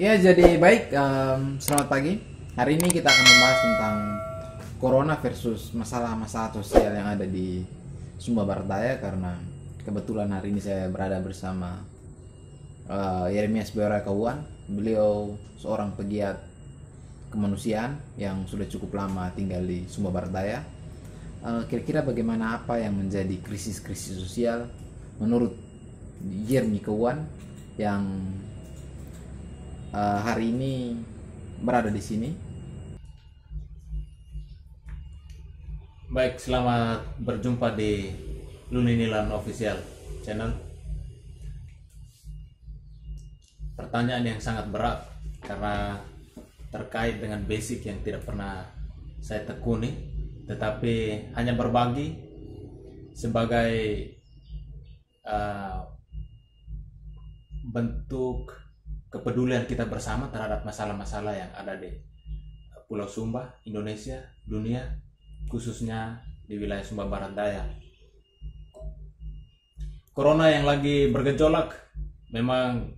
Ya, jadi baik, selamat pagi. Hari ini kita akan membahas tentang Corona versus masalah-masalah sosial yang ada di Sumba Barat Daya, karena kebetulan hari ini saya berada bersama Yeremias Beora Kauan. Beliau seorang pegiat kemanusiaan yang sudah cukup lama tinggal di Sumba Barat Daya. Kira-kira bagaimana, apa yang menjadi krisis-krisis sosial menurut Yermi Kauan yang hari ini berada di sini. Baik, selamat berjumpa di Luninilan Official Channel. Pertanyaan yang sangat berat karena terkait dengan basic yang tidak pernah saya tekuni, tetapi hanya berbagi sebagai bentuk kepedulian kita bersama terhadap masalah-masalah yang ada di Pulau Sumba, Indonesia, dunia, khususnya di wilayah Sumba Barat Daya. Corona yang lagi bergejolak memang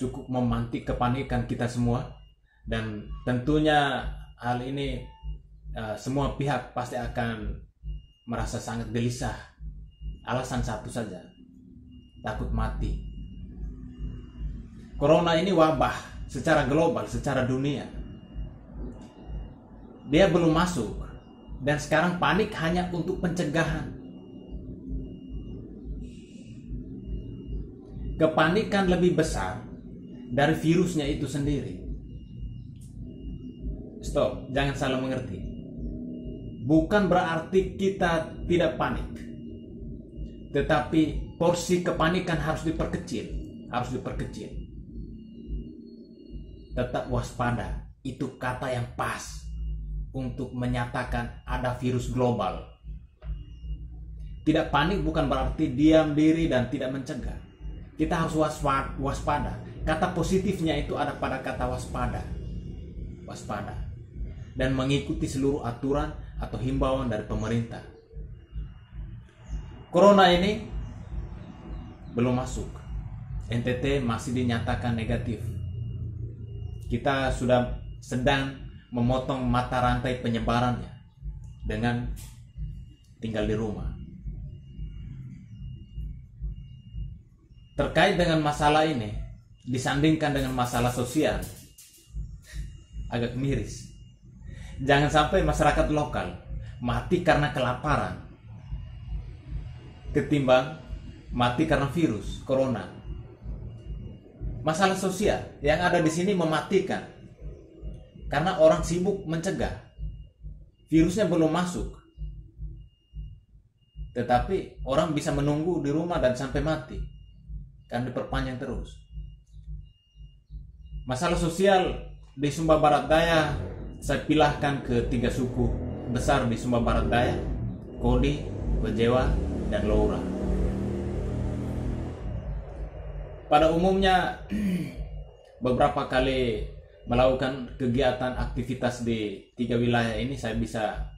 cukup memantik kepanikan kita semua, dan tentunya hal ini semua pihak pasti akan merasa sangat gelisah. Alasan satu saja, takut mati. Corona ini wabah secara global, secara dunia. Dia belum masuk, dan sekarang panik hanya untuk pencegahan. Kepanikan lebih besar dari virusnya itu sendiri. Stop, jangan salah mengerti. Bukan berarti kita tidak panik, tetapi porsi kepanikan harus diperkecil, Tetap waspada, itu kata yang pas untuk menyatakan ada virus global. Tidak panik bukan berarti diam diri dan tidak mencegah. Kita harus waspada. Kata positifnya itu ada pada kata waspada. Dan mengikuti seluruh aturan atau himbauan dari pemerintah. Corona ini belum masuk. NTT masih dinyatakan negatif. Kita sudah sedang memotong mata rantai penyebarannya dengan tinggal di rumah. Terkait dengan masalah ini, disandingkan dengan masalah sosial, agak miris. Jangan sampai masyarakat lokal mati karena kelaparan ketimbang mati karena virus corona. Masalah sosial yang ada di sini mematikan karena orang sibuk mencegah. Virusnya belum masuk, tetapi orang bisa menunggu di rumah dan sampai mati karena diperpanjang terus. Masalah sosial di Sumba Barat Daya saya pilahkan ke 3 suku besar di Sumba Barat Daya: Kodi, Wejewa, dan Loura. Pada umumnya beberapa kali melakukan kegiatan aktivitas di 3 wilayah ini, saya bisa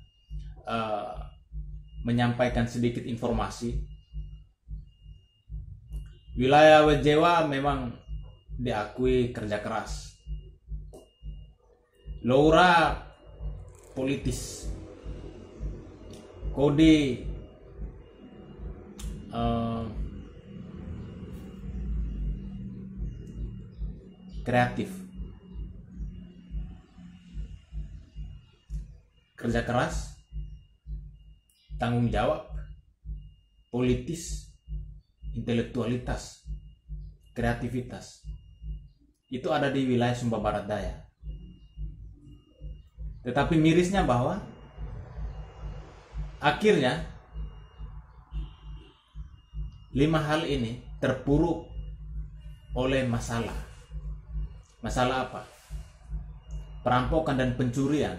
menyampaikan sedikit informasi. Wilayah Wejewa memang diakui kerja keras. Loura politis. Kodi kreatif. Kerja keras, tanggung jawab, politis, intelektualitas, kreativitas. Itu ada di wilayah Sumba Barat Daya. Tetapi mirisnya bahwa akhirnya 5 hal ini terpuruk oleh masalah. Masalah apa? Perampokan dan pencurian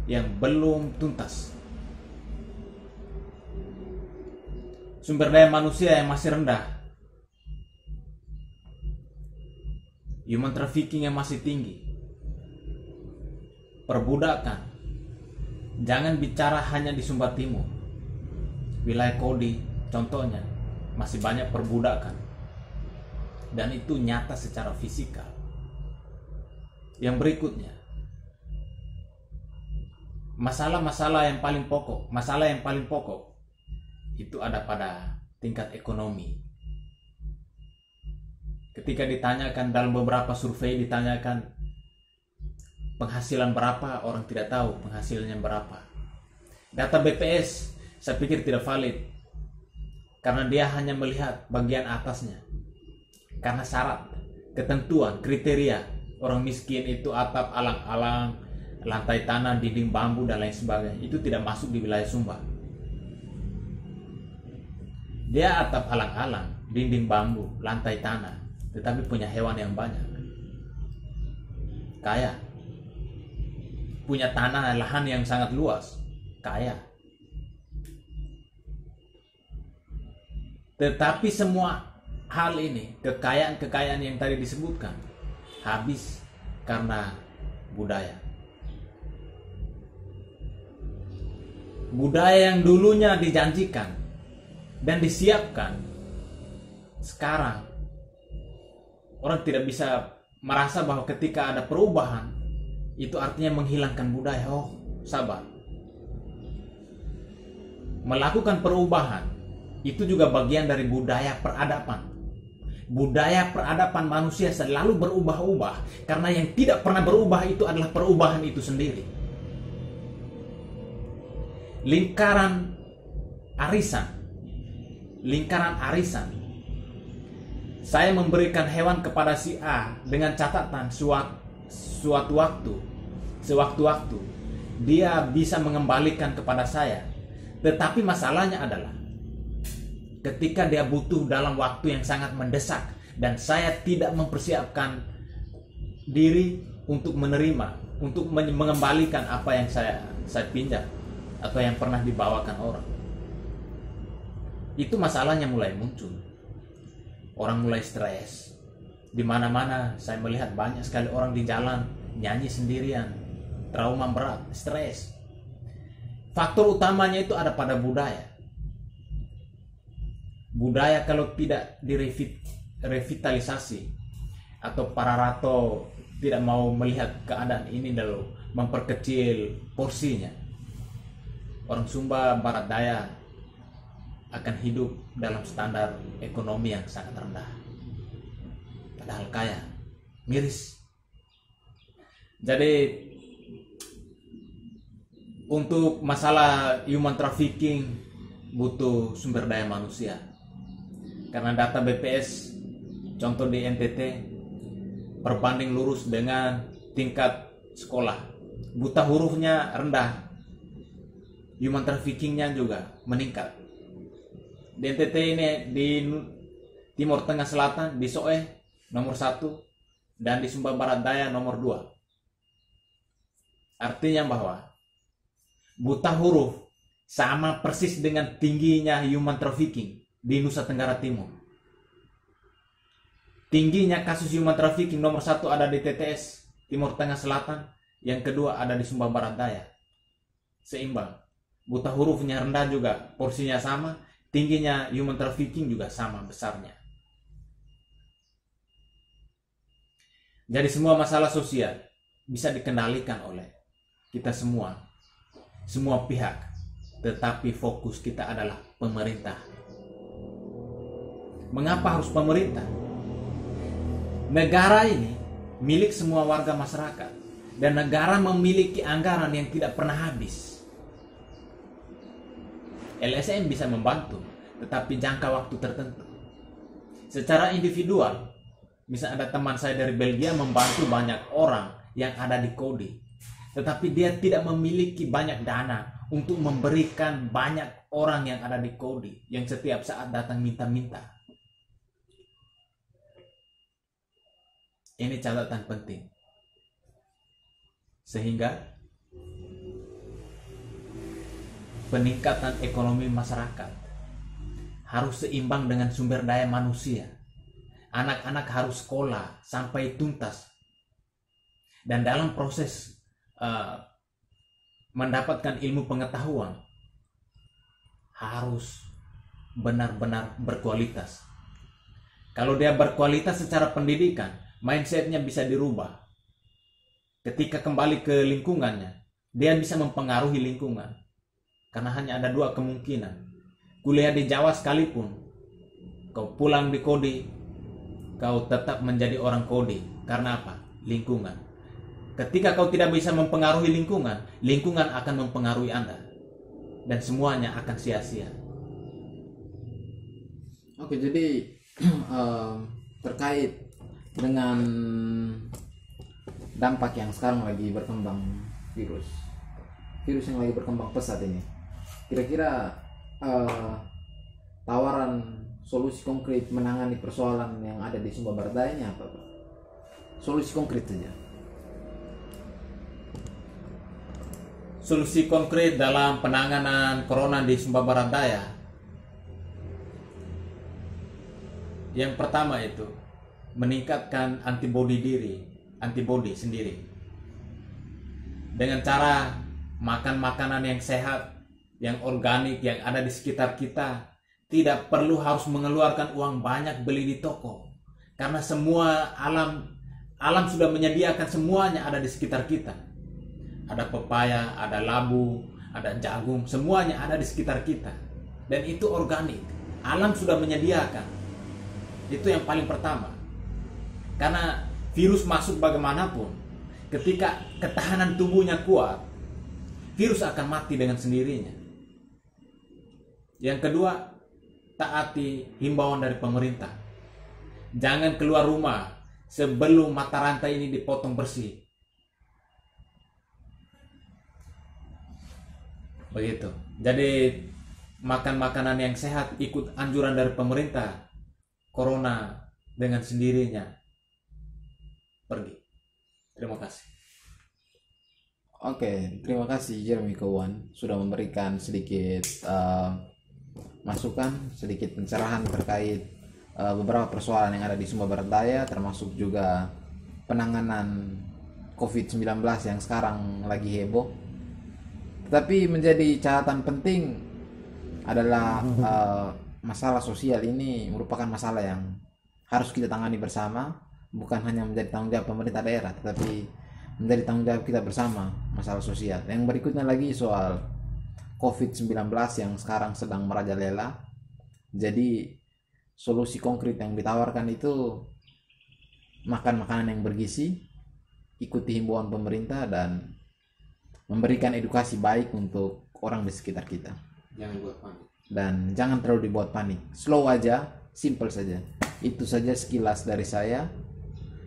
yang belum tuntas. Sumber daya manusia yang masih rendah. Human trafficking yang masih tinggi. Perbudakan. Jangan bicara hanya di Sumba Timur. Wilayah Kodi contohnya masih banyak perbudakan. dan itu nyata secara fisikal. Yang berikutnya, masalah yang paling pokok itu ada pada tingkat ekonomi. Ketika ditanyakan dalam beberapa survei, ditanyakan penghasilan berapa, orang tidak tahu penghasilannya berapa. Data BPS saya pikir tidak valid, karena dia hanya melihat bagian atasnya. Karena syarat, ketentuan, kriteria orang miskin itu atap alang-alang, lantai tanah, dinding bambu, dan lain sebagainya, itu tidak masuk di wilayah Sumba. Dia atap alang-alang, dinding bambu, lantai tanah, tetapi punya hewan yang banyak, kaya, punya tanah lahan yang sangat luas, kaya. Tetapi semua hal ini, kekayaan yang tadi disebutkan, habis karena budaya. Budaya yang dulunya dijanjikan dan disiapkan, sekarang orang tidak bisa merasa bahwa ketika ada perubahan itu artinya menghilangkan budaya. Oh, sabar. Melakukan perubahan itu juga bagian dari budaya peradaban. Budaya peradaban manusia selalu berubah-ubah, karena yang tidak pernah berubah itu adalah perubahan itu sendiri. Lingkaran arisan. Saya memberikan hewan kepada si A dengan catatan sewaktu-waktu dia bisa mengembalikan kepada saya. Tetapi masalahnya adalah ketika dia butuh dalam waktu yang sangat mendesak dan saya tidak mempersiapkan diri untuk menerima, untuk mengembalikan apa yang saya pinjam atau yang pernah dibawakan orang, itu masalahnya mulai muncul. Orang mulai stres. Di mana-mana saya melihat banyak sekali orang di jalan nyanyi sendirian, trauma berat, stres. Faktor utamanya itu ada pada budaya. Budaya kalau tidak direvitalisasi atau para rato tidak mau melihat keadaan ini lalu memperkecil porsinya, orang Sumba Barat Daya akan hidup dalam standar ekonomi yang sangat rendah, padahal kaya, miris. Jadi untuk masalah human trafficking butuh sumber daya manusia, karena data BPS contoh di NTT berbanding lurus dengan tingkat sekolah, buta hurufnya rendah, human traffickingnya juga meningkat. Di NTT ini, di Timur Tengah Selatan, di Soeh nomor 1 dan di Sumba Barat Daya nomor 2. Artinya bahwa buta huruf sama persis dengan tingginya human trafficking di Nusa Tenggara Timur. Tingginya kasus human trafficking nomor 1 ada di TTS Timur Tengah Selatan, yang kedua ada di Sumba Barat Daya. Seimbang. Buta hurufnya rendah juga, porsinya sama, tingginya human trafficking juga sama besarnya. Jadi semua masalah sosial bisa dikendalikan oleh kita semua pihak, tetapi fokus kita adalah pemerintah. Mengapa harus pemerintah? Negara ini milik semua warga masyarakat, dan negara memiliki anggaran yang tidak pernah habis. LSM bisa membantu, tetapi jangka waktu tertentu. Secara individual, misalnya ada teman saya dari Belgia membantu banyak orang yang ada di Kodi, tetapi dia tidak memiliki banyak dana untuk memberikan banyak orang yang ada di Kodi, yang setiap saat datang minta-minta. Ini catatan penting. Sehingga peningkatan ekonomi masyarakat harus seimbang dengan sumber daya manusia. Anak-anak harus sekolah sampai tuntas. Dan dalam proses mendapatkan ilmu pengetahuan harus benar-benar berkualitas. Kalau dia berkualitas secara pendidikan, mindsetnya bisa dirubah. Ketika kembali ke lingkungannya, dia bisa mempengaruhi lingkungan. Karena hanya ada dua kemungkinan. Kuliah di Jawa sekalipun, kau pulang di Kodi, kau tetap menjadi orang Kodi. Karena apa? Lingkungan. Ketika kau tidak bisa mempengaruhi lingkungan, lingkungan akan mempengaruhi Anda. Dan semuanya akan sia-sia. Oke, jadi terkait dengan dampak yang sekarang lagi berkembang virus yang lagi berkembang pesat ini, kira-kira tawaran solusi konkret menangani persoalan yang ada di Sumba Barat Daya ini apa, Pak? Solusi konkret saja. Solusi konkret dalam penanganan corona di Sumba Barat Daya. Yang pertama itu meningkatkan antibodi sendiri. Dengan cara makan makanan yang sehat, yang organik, yang ada di sekitar kita. Tidak perlu harus mengeluarkan uang banyak beli di toko. Karena semua alam sudah menyediakan, semuanya ada di sekitar kita. Ada pepaya, ada labu, ada jagung, semuanya ada di sekitar kita. Dan itu organik. Alam sudah menyediakan. Itu yang paling pertama. Karena virus masuk bagaimanapun, ketika ketahanan tubuhnya kuat, virus akan mati dengan sendirinya. Yang kedua, taati himbauan dari pemerintah. Jangan keluar rumah sebelum mata rantai ini dipotong bersih. Begitu. Jadi makan makanan yang sehat, ikut anjuran dari pemerintah. Corona dengan sendirinya pergi. Terima kasih. Oke, terima kasih Jeremy Kawan sudah memberikan sedikit masukan, sedikit pencerahan terkait beberapa persoalan yang ada di Sumba Barat Daya, termasuk juga penanganan COVID-19 yang sekarang lagi heboh. Tetapi menjadi catatan penting adalah masalah sosial ini merupakan masalah yang harus kita tangani bersama, bukan hanya menjadi tanggung jawab pemerintah daerah, tetapi menjadi tanggung jawab kita bersama masalah sosial. Yang berikutnya lagi soal COVID-19 yang sekarang sedang merajalela. Jadi solusi konkret yang ditawarkan itu makan makanan yang bergizi, ikuti himbauan pemerintah, dan memberikan edukasi baik untuk orang di sekitar kita. Jangan buat panik. Dan jangan terlalu dibuat panik. Slow aja, simple saja. Itu saja sekilas dari saya,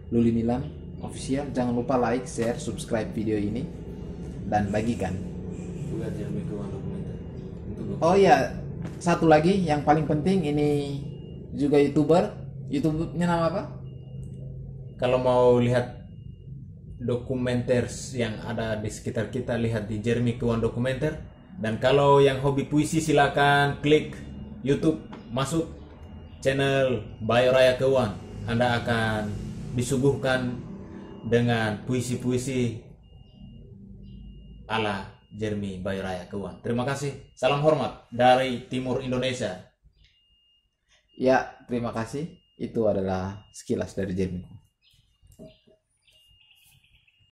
Luli Milan Official. Jangan lupa like, share, subscribe video ini, dan bagikan. Oh iya, satu lagi yang paling penting, ini juga YouTuber. YouTube-nya nama apa? Kalau mau lihat dokumenter yang ada di sekitar kita, lihat di Jeremy Kawan Dokumenter. Dan kalau yang hobi puisi, silakan klik YouTube, masuk channel Bayu Raya Kawan. Anda akan disuguhkan dengan puisi-puisi ala Jeremy Bayu Raya Kawan. Terima kasih. Salam hormat dari Timur Indonesia. Ya, terima kasih. Itu adalah sekilas dari Jeremy.